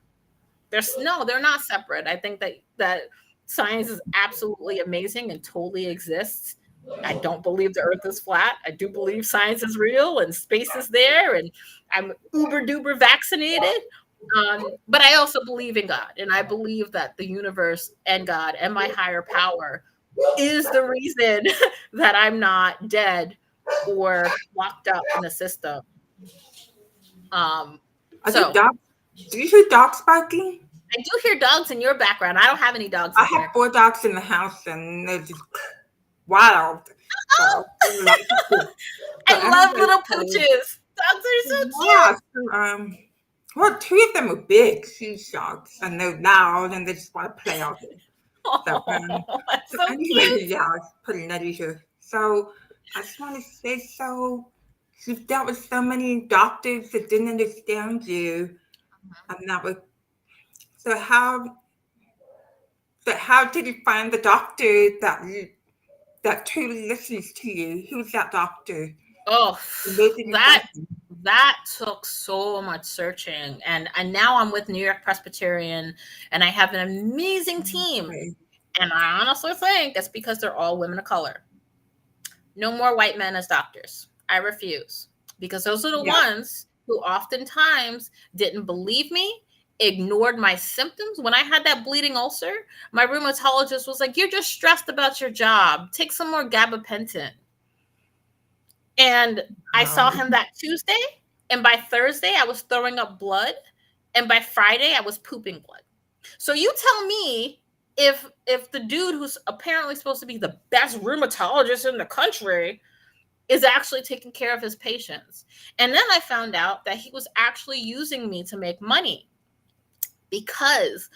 no, they're not separate. I think that science is absolutely amazing and totally exists. I don't believe the earth is flat. I do believe science is real and space is there, and I'm uber duper vaccinated. But I also believe in God, and I believe that the universe and God and my higher power is the reason that I'm not dead or locked up in a system. So do you hear dogs barking? I do hear dogs in your background. I don't have any dogs. I have 4 dogs in the house, and they're just wild. So, I love little pooches. Dogs are so cute. Yeah. Well, 2 of them are big, huge dogs, and they're loud, and they just want to play all day. That's so anyway, cute. yeah, I was putting that here. So I just want to say, you've dealt with so many doctors that didn't understand you, and that was so how did you find the doctor that truly listens to you? Who's that doctor? Oh, that took so much searching, and now I'm with New York Presbyterian, and I have an amazing team. Okay. And I honestly think it's because they're all women of color. No more white men as doctors. I refuse, because those are the ones who oftentimes didn't believe me, ignored my symptoms. When I had that bleeding ulcer, my rheumatologist was like, "You're just stressed about your job. Take some more gabapentin." And I saw him that Tuesday, and by Thursday I was throwing up blood, And by Friday, I was pooping blood. So you tell me if the dude who's apparently supposed to be the best rheumatologist in the country is actually taking care of his patients. And then I found out that he was actually using me to make money because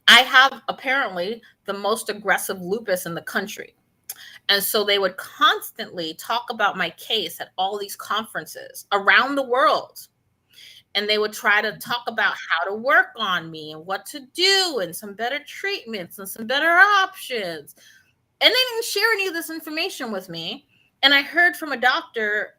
I have apparently the most aggressive lupus in the country. And so they would constantly talk about my case at all these conferences around the world. And they would try to talk about how to work on me and what to do and some better treatments and some better options. And they didn't share any of this information with me. And I heard from a doctor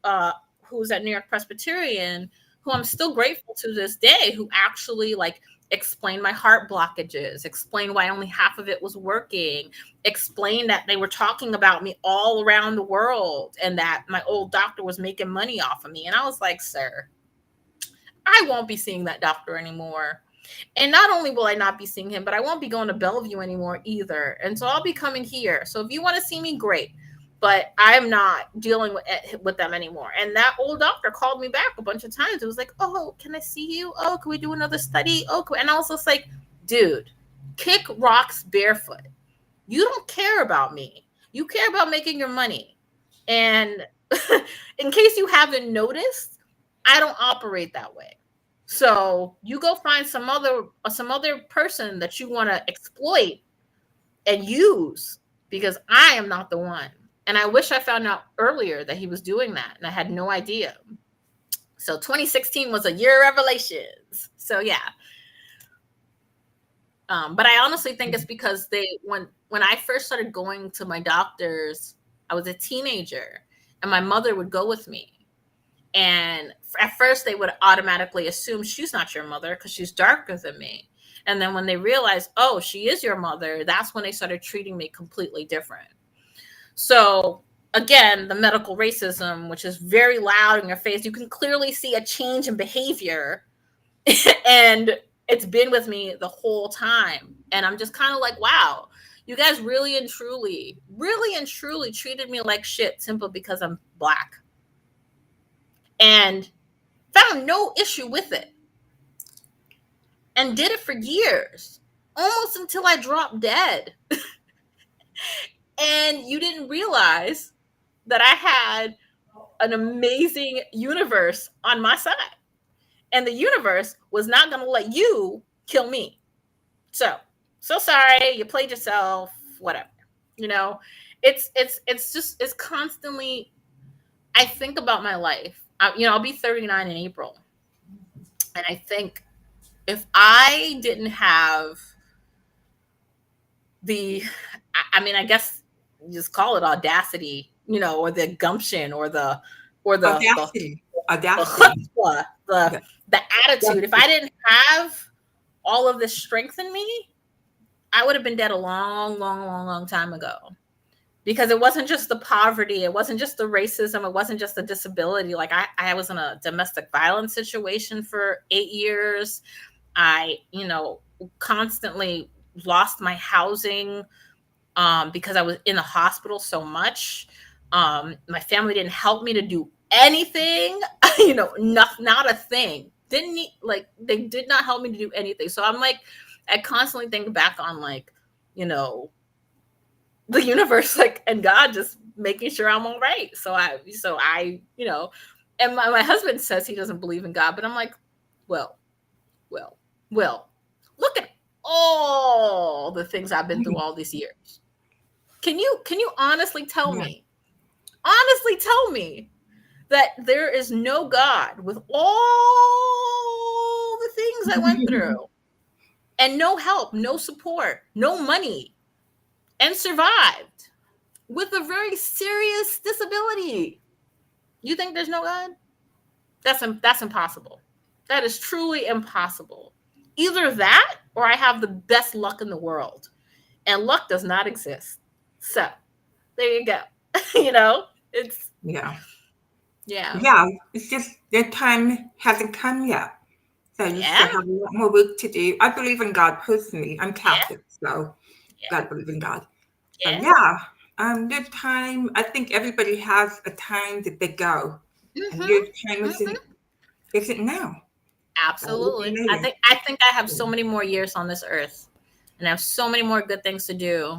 who was at New York Presbyterian, who I'm still grateful to this day, who actually like explained my heart blockages, explained why only half of it was working, explained that they were talking about me all around the world and that my old doctor was making money off of me. And I was like, sir, I won't be seeing that doctor anymore. And not only will I not be seeing him, but I won't be going to Bellevue anymore either. And so I'll be coming here. So if you want to see me, great. But I'm not dealing with them anymore. And that old doctor called me back a bunch of times. It was like, oh, can I see you? Oh, can we do another study? Oh, and I was just like, dude, kick rocks barefoot. You don't care about me. You care about making your money. And in case you haven't noticed, I don't operate that way. So you go find some other person that you want to exploit and use, because I am not the one. And I wish I found out earlier that he was doing that, and I had no idea. So 2016 was a year of revelations. So yeah. But I honestly think it's because when I first started going to my doctors, I was a teenager, and my mother would go with me. And at first they would automatically assume she's not your mother because she's darker than me. And then when they realized, oh, she is your mother, that's when they started treating me completely different. So again, the medical racism, which is very loud in your face, you can clearly see a change in behavior. And it's been with me the whole time. And I'm just kind of like, wow, you guys really and truly treated me like shit simply because I'm Black. And found no issue with it. And did it for years, almost until I dropped dead. And you didn't realize that I had an amazing universe on my side. And the universe was not going to let you kill me. So sorry, you played yourself, whatever. You know, it's constantly, I think about my life. I'll be 39 in April. And I think if I didn't have I guess just call it audacity, or the gumption, or the audacity, chutzpah, the attitude. If I didn't have all of this strength in me, I would have been dead a long, long, long, long time ago. Because it wasn't just the poverty, it wasn't just the racism, it wasn't just the disability. Like I was in a domestic violence situation for 8 years. I, constantly lost my housing because I was in the hospital so much. My family didn't help me to do anything, not a thing. They did not help me to do anything. So I'm like, I constantly think back on the universe, and God just making sure I'm all right. So I, and my husband says he doesn't believe in God, but I'm like, well, look at all the things I've been through all these years. Can you honestly tell me that there is no God with all the things I went through, and no help, no support, no money, and survived with a very serious disability? You think there's no God? That's impossible. That is truly impossible. Either that, or I have the best luck in the world, and luck does not exist. So there you go. It's yeah. Yeah. It's just their time hasn't come yet. So you Yeah. still have a lot more work to do. I believe in God personally. I'm Catholic, so Yeah. I believe in God. Yeah. Their time, I think everybody has a time that they go. And Mm-hmm. your time Mm-hmm. isn't now. That would be Absolutely. I amazing. think I have so many more years on this earth, and I have so many more good things to do.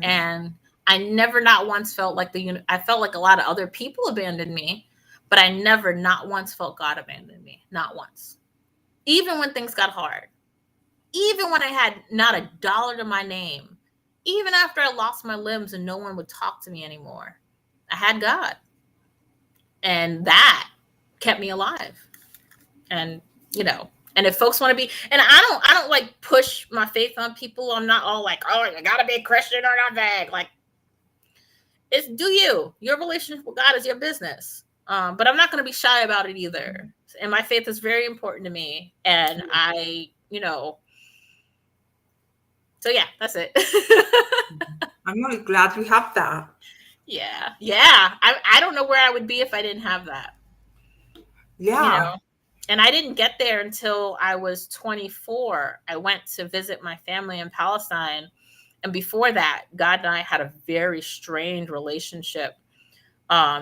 And I never not once felt like I felt like a lot of other people abandoned me, but I never not once felt God abandoned me. Not once. Even when things got hard. Even when I had not a dollar to my name. Even after I lost my limbs and no one would talk to me anymore. I had God. And that kept me alive. And and if folks want to be, and I don't like push my faith on people. I'm not all like, oh, you gotta be a Christian or nothing. Like, it's do you. Your relationship with God is your business. But I'm not going to be shy about it either. And my faith is very important to me. And so yeah, that's it. I'm really glad you have that. Yeah. I don't know where I would be if I didn't have that. Yeah. And I didn't get there until I was 24. I went to visit my family in Palestine. And before that, God and I had a very strained relationship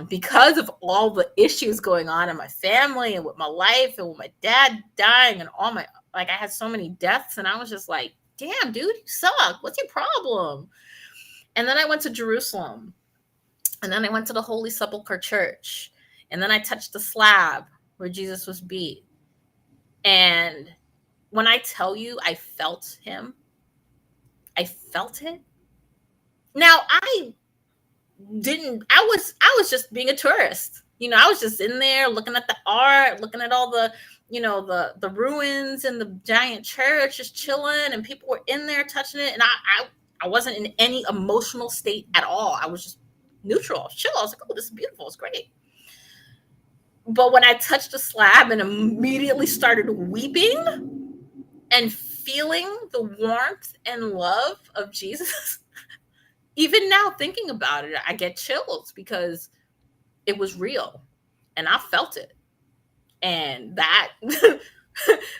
because of all the issues going on in my family and with my life and with my dad dying and all my, like, I had so many deaths and I was just like, damn, dude, you suck. What's your problem? And then I went to Jerusalem and then I went to the Holy Sepulchre Church and then I touched the slab where Jesus was beat. And when I tell you I felt him, I felt it. Now I was just being a tourist. I was just in there looking at the art, looking at all the, the ruins and the giant church, just chilling, and people were in there touching it. And I wasn't in any emotional state at all. I was just neutral. I was chill. I was like, oh, this is beautiful. It's great. But when I touched the slab and immediately started weeping and feeling the warmth and love of Jesus, even now thinking about it, I get chills because it was real and I felt it. And that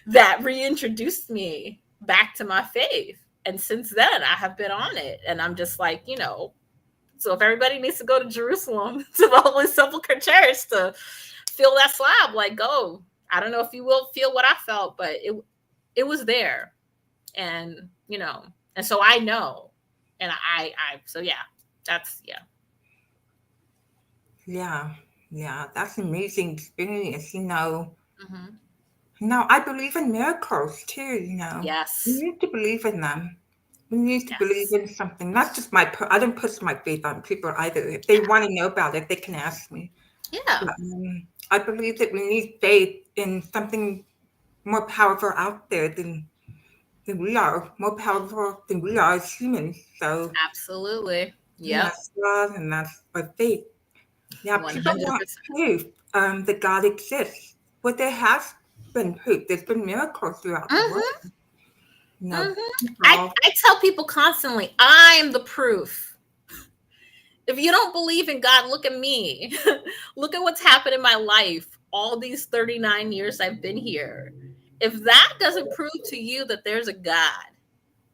that reintroduced me back to my faith. And since then I have been on it. And I'm just like, so if everybody needs to go to Jerusalem to the Holy Sepulchre Church to feel that slab, like, go. I don't know if you will feel what I felt, but it was there. And and so I know. And so yeah, that's Yeah, that's an amazing experience. Mm-hmm. Now I believe in miracles too. We Yes. need to believe in them. We need to believe Yes. in something. Not just I don't put my faith on people either. If they want to know about it, they can ask me. Yeah. But, I believe that we need faith in something more powerful out there than we are, more powerful than we are as humans. So Absolutely. Yep. that's God and that's our faith. Yeah, people want 100%. proof that God exists. But there has been proof. There's been miracles throughout the world. Mm-hmm. Mm-hmm. I, People, I tell people constantly, I'm the proof. If you don't believe in God, look at me. Look at what's happened in my life all these 39 years I've been here. If that doesn't prove to you that there's a God,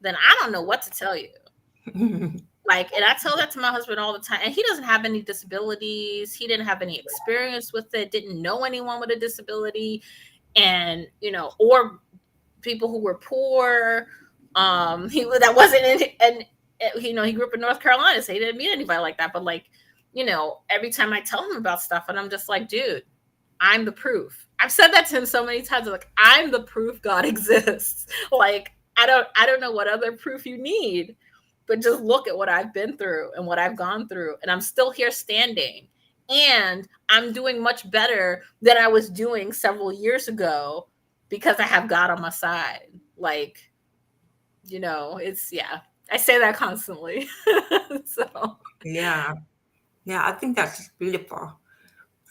then I don't know what to tell you. Like, and I tell that to my husband all the time. And he doesn't have any disabilities. He didn't have any experience with it, didn't know anyone with a disability. And, or people who were poor. That wasn't in, and he grew up in North Carolina, so he didn't meet anybody like that. But like, every time I tell him about stuff, and I'm just like, dude, I'm the proof. I've said that to him so many times. Like, I'm the proof God exists. Like, I don't know what other proof you need, but just look at what I've been through and what I've gone through, and I'm still here standing. And I'm doing much better than I was doing several years ago because I have God on my side. Like, I say that constantly. So yeah, I think that's just beautiful.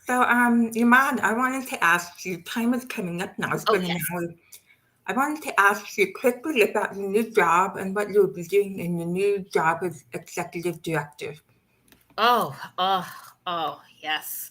So, Iman, I wanted to ask you, time is coming up now. It's been an yes. hour. I wanted to ask you quickly about your new job and what you'll be doing in your new job as executive director. Oh, yes.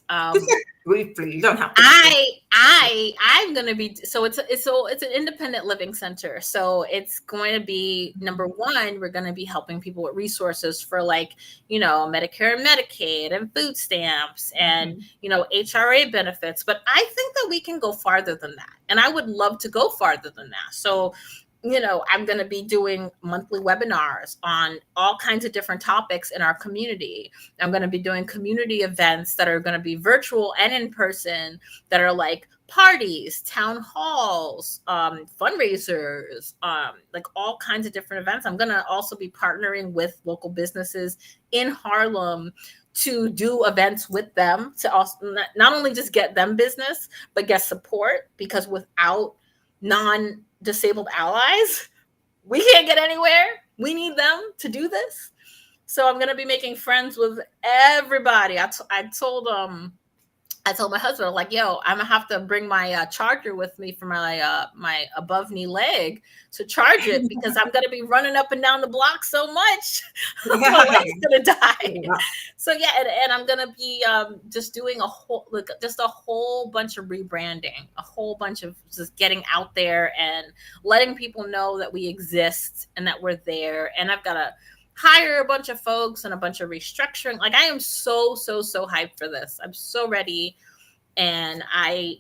briefly. You don't have to say. I'm gonna be so it's an independent living center. So it's going to be number one, we're gonna be helping people with resources for like, Medicare and Medicaid and food stamps and HRA benefits. But I think that we can go farther than that. And I would love to go farther than that. So I'm going to be doing monthly webinars on all kinds of different topics in our community. I'm going to be doing community events that are going to be virtual and in person, that are like parties, town halls, fundraisers, like all kinds of different events. I'm going to also be partnering with local businesses in Harlem to do events with them, to also not only just get them business, but get support, because without non-disabled allies, we can't get anywhere. We need them to do this. So I'm going to be making friends with everybody. I told my husband, I'm like, yo, I'm gonna have to bring my charger with me for my above knee leg to charge it, because I'm gonna be running up and down the block so much. My leg's gonna die. Yeah. So yeah, and I'm gonna be just doing a whole bunch of rebranding, a whole bunch of just getting out there and letting people know that we exist and that we're there. And I've got to hire a bunch of folks and a bunch of restructuring. Like, I am so hyped for this. I'm so ready. And I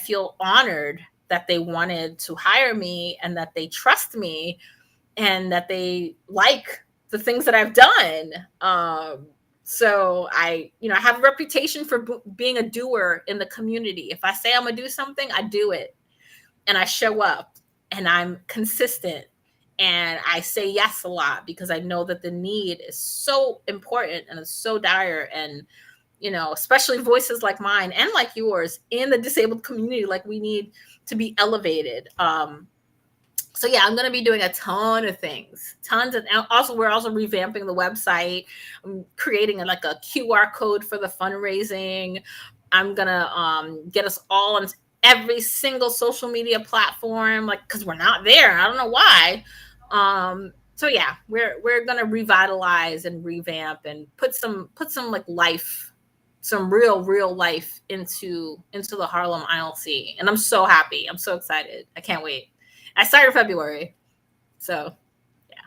feel honored that they wanted to hire me and that they trust me and that they like the things that I've done. So I have a reputation for being a doer in the community. If I say I'm gonna do something, I do it, and I show up, and I'm consistent. And I say yes a lot, because I know that the need is so important and it's so dire. And, especially voices like mine and like yours in the disabled community, like, we need to be elevated. So yeah, I'm going to be doing a ton of things, and also we're also revamping the website. I'm creating a QR code for the fundraising. I'm going to get us all on every single social media platform, because we're not there. I don't know why. So yeah, we're gonna revitalize and revamp and put some life, some real life into the Harlem ILC. And I'm so happy. I'm so excited. I can't wait. I started February, so yeah.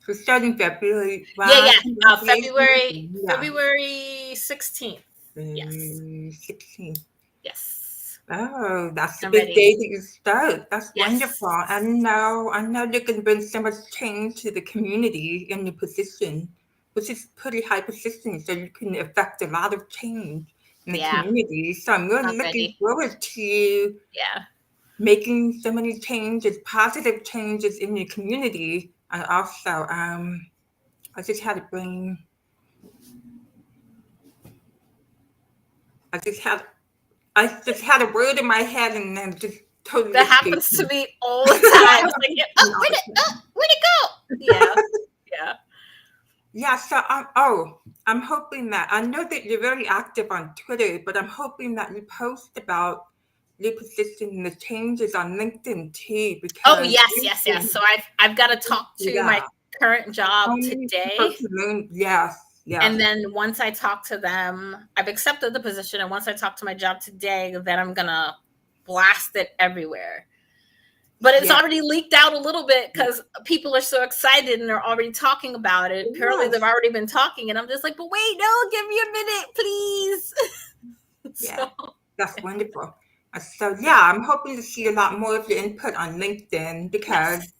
So starting February. Wow. Yeah. February 16th. Yes. 16th. Yes. Oh, that's a big day that you start. That's wonderful. And I know you can bring so much change to the community in your position, which is pretty high position, so you can affect a lot of change in the community. So I'm really looking forward to making so many changes, positive changes in your community. And also, I just had a word in my head, and then just totally. That happens to me all the time. Where'd it go? Yeah. Yeah. So I'm hoping that, I know that you're very active on Twitter, but I'm hoping that you post about your position and the changes on LinkedIn too. Because yes. So I've got to talk to my current job today. Yes. And then once I talk to them, I've accepted the position. And once I talk to my job today, then I'm going to blast it everywhere. But it's already leaked out a little bit, because people are so excited and they're already talking about it. Apparently they've already been talking, and I'm just like, but wait, no, give me a minute, please. That's wonderful. So I'm hoping to see a lot more of your input on LinkedIn, because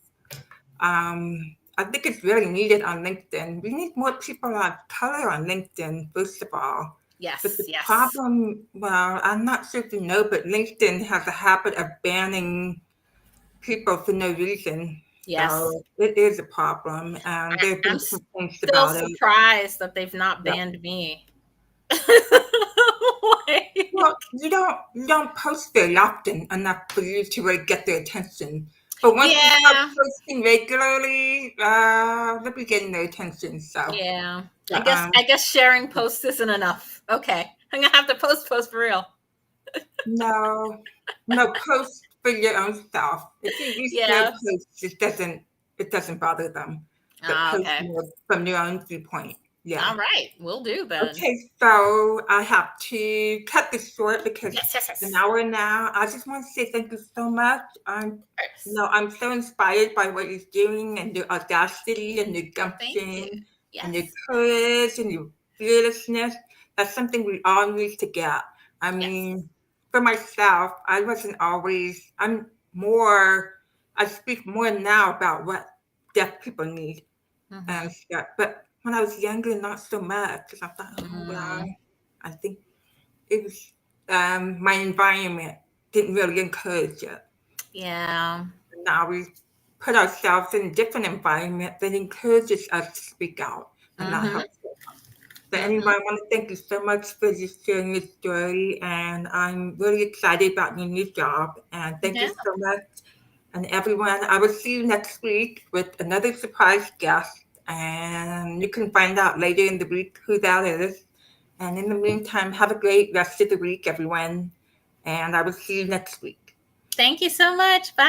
I think it's really needed on LinkedIn. We need more people of color on LinkedIn, first of all. Yes. But the problem, well, I'm not sure if you know, but LinkedIn has a habit of banning people for no reason. Yes. So it is a problem. And there have been complaints about it. I'm still surprised that they've not banned me. Well, you don't post very often enough for you to really get their attention. But once you start posting regularly, they'll be getting their attention. So I guess sharing posts isn't enough. Okay, I'm gonna have to post for real. No, post for your own stuff. If you use their posts, it doesn't bother them. But post from your own viewpoint. Yeah. All right, we'll do then. Okay, so I have to cut this short because Yes. it's an hour now. I just want to say thank you so much. I'm so inspired by what you're doing and your audacity and your Thank you. gumption and your Yes. courage and your fearlessness. That's something we all need to get. I mean, for myself, I wasn't always, I speak more now about what deaf people need and stuff. But when I was younger, not so much because I thought, oh, well, I think it was my environment didn't really encourage it. Yeah. Now we put ourselves in a different environment that encourages us to speak out and not help. So anyway, I want to thank you so much for just sharing your story, and I'm really excited about your new job. And thank you so much. And everyone, I will see you next week with another surprise guest, and you can find out later in the week who that is. And in the meantime, have a great rest of the week, everyone. And I will see you next week. Thank you so much. Bye.